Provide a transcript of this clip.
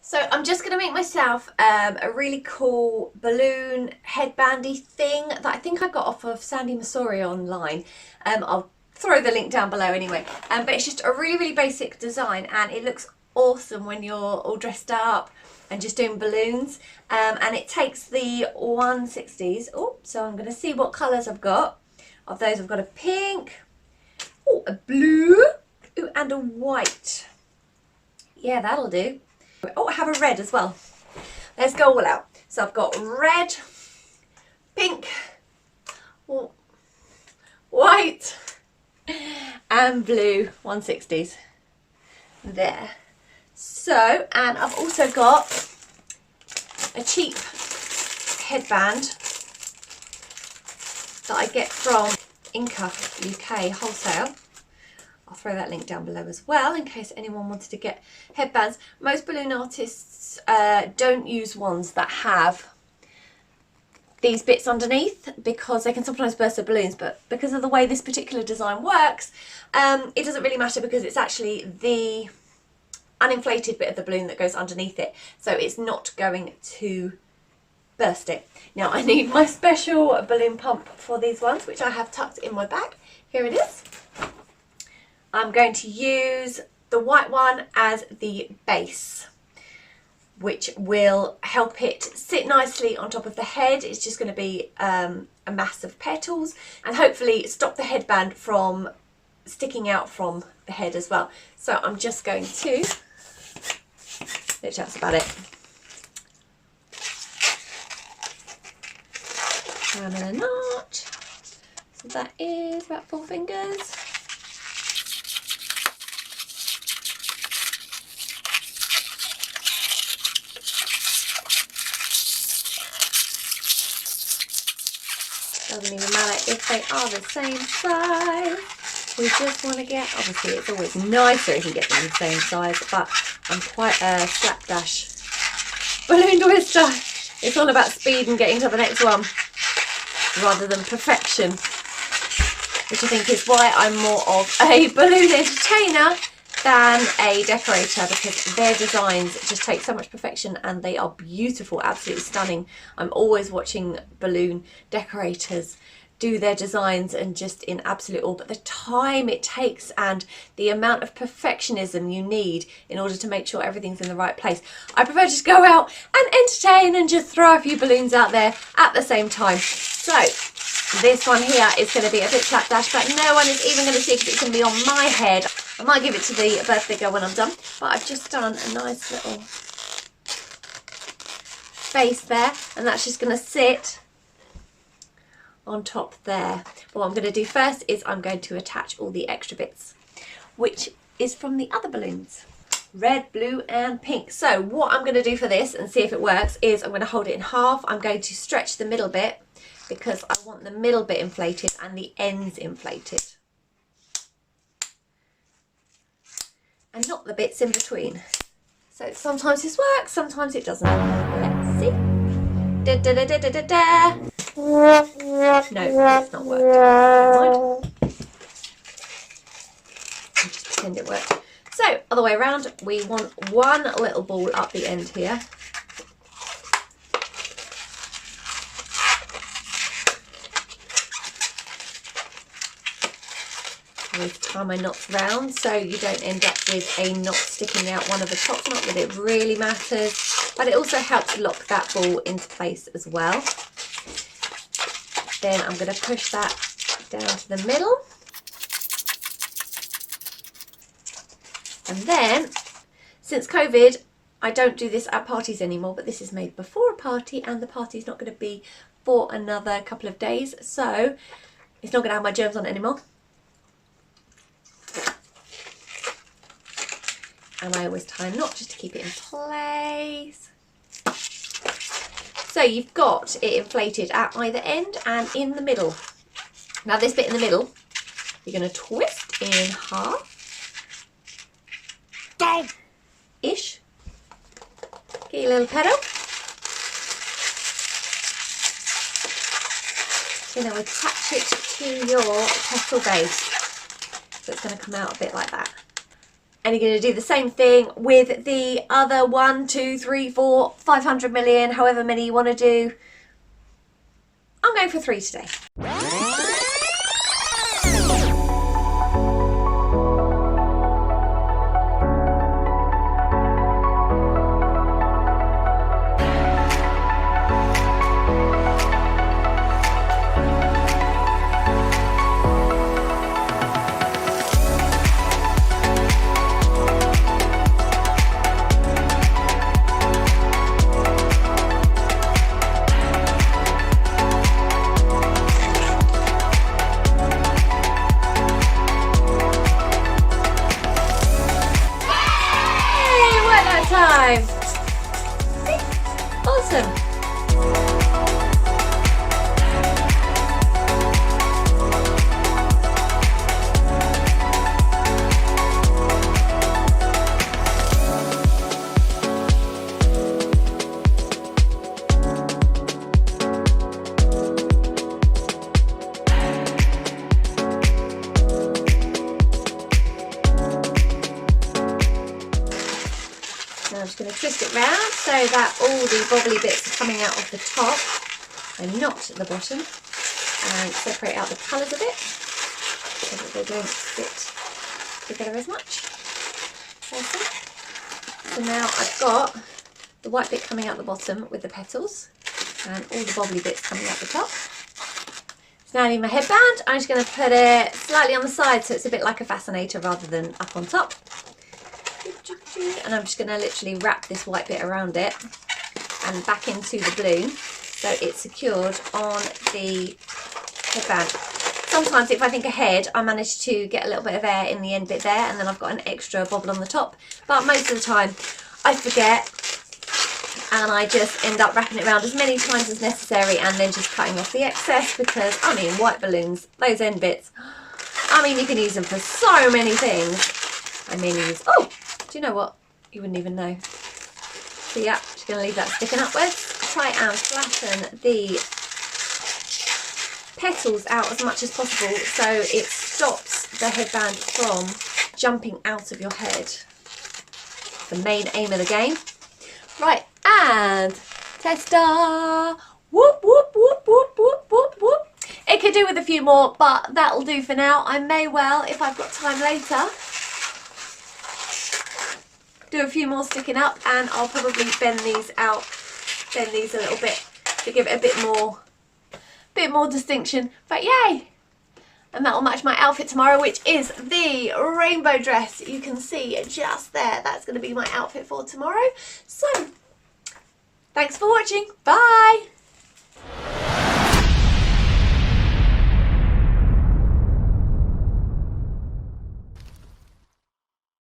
So I'm just going to make myself a really cool balloon headbandy thing that I think I got off of Sandy Masori online. I'll throw the link down below anyway. But it's just a really basic design and it looks awesome when you're all dressed up and just doing balloons. And it takes the 160s. Oh, so I'm going to see what colours I've got. Of those I've got a pink, oh, a blue, ooh, and a white. Yeah, that'll do. Oh, I have a red as well. Let's go all out. So I've got red, pink, white, and blue 160s. There. So, and I've also got a cheap headband that I get from Inca UK wholesale. I'll throw that link down below as well in case anyone wanted to get headbands. Most balloon artists don't use ones that have these bits underneath because they can sometimes burst their balloons, but because of the way this particular design works, it doesn't really matter because it's actually the uninflated bit of the balloon that goes underneath it, so it's not going to burst it. Now I need my special balloon pump for these ones, which I have tucked in my bag. Here it is. I'm going to use the white one as the base, which will help it sit nicely on top of the head. It's just going to be a mass of petals and hopefully stop the headband from sticking out from the head as well. So I'm just going to, literally that's about it. And a knot. So that is about 4 fingers. Doesn't even matter if they are the same size. We just want to get, obviously it's always nicer if you get them the same size, but I'm quite a slapdash balloon twister. It's all about speed and getting to the next one rather than perfection, which I think is why I'm more of a balloon entertainer than a decorator, because their designs just take so much perfection and they are beautiful, absolutely stunning. I'm always watching balloon decorators do their designs and just in absolute awe, but the time it takes and the amount of perfectionism you need in order to make sure everything's in the right place. I prefer just go out and entertain and just throw a few balloons out there at the same time. So this one here is going to be a bit slapdash, but no one is even going to see because it's going to be on my head. I might give it to the birthday girl when I'm done, but I've just done a nice little base there, and that's just going to sit on top there. But what I'm going to do first is I'm going to attach all the extra bits, which is from the other balloons. Red, blue and pink. So what I'm going to do for this and see if it works is I'm going to hold it in half. I'm going to stretch the middle bit because I want the middle bit inflated and the ends inflated, and not the bits in between. So sometimes this works, sometimes it doesn't. Let's see. Da, da, da, da, da, da, da. No, it's not worked. Never mind. I'll just pretend it worked. So, other way around, we want one little ball up the end here. Always tie my knots round so you don't end up with a knot sticking out one of the top knot, but it really matters. But it also helps lock that ball into place as well. Then I'm going to push that down to the middle. And then, since COVID, I don't do this at parties anymore, but this is made before a party and the party's not going to be for another couple of days, so it's not going to have my germs on it anymore. And I always tie a knot just to keep it in place. So you've got it inflated at either end and in the middle. Now this bit in the middle, you're going to twist in half. Ish. Get your little pedal. You're going to attach it to your petal base. So it's going to come out a bit like that. And you're going to do the same thing with the other 1, 2, 3, 4, 500 million, however many you want to do. I'm going for 3 today. Time. Awesome. Now I'm just going to twist it round so that all the bobbly bits are coming out of the top and not the bottom, and separate out the colours a bit so that they don't fit together as much. Awesome. So now I've got the white bit coming out the bottom with the petals and all the bobbly bits coming out the top. So now I need my headband. I'm just going to put it slightly on the side so it's a bit like a fascinator rather than up on top. And I'm just going to literally wrap this white bit around it and back into the balloon so it's secured on the headband. Sometimes if I think ahead, I manage to get a little bit of air in the end bit there, and then I've got an extra bobble on the top. But most of the time I forget and I just end up wrapping it around as many times as necessary and then just cutting off the excess, because I mean, white balloons, those end bits, I mean, you can use them for so many things. I mean, oh, do you know what? You wouldn't even know. So yeah, just going to leave that sticking upwards. Try and flatten the petals out as much as possible so it stops the headband from jumping out of your head. The main aim of the game. Right, and testa! Whoop, whoop, whoop, whoop, whoop, whoop, whoop. It could do with a few more, but that'll do for now. I may well, if I've got time later, do a few more sticking up, and I'll probably bend these out, bend these a little bit to give it a bit more distinction. But yay! And that'll match my outfit tomorrow, which is the rainbow dress. You can see just there. That's going to be my outfit for tomorrow. So, thanks for watching. Bye!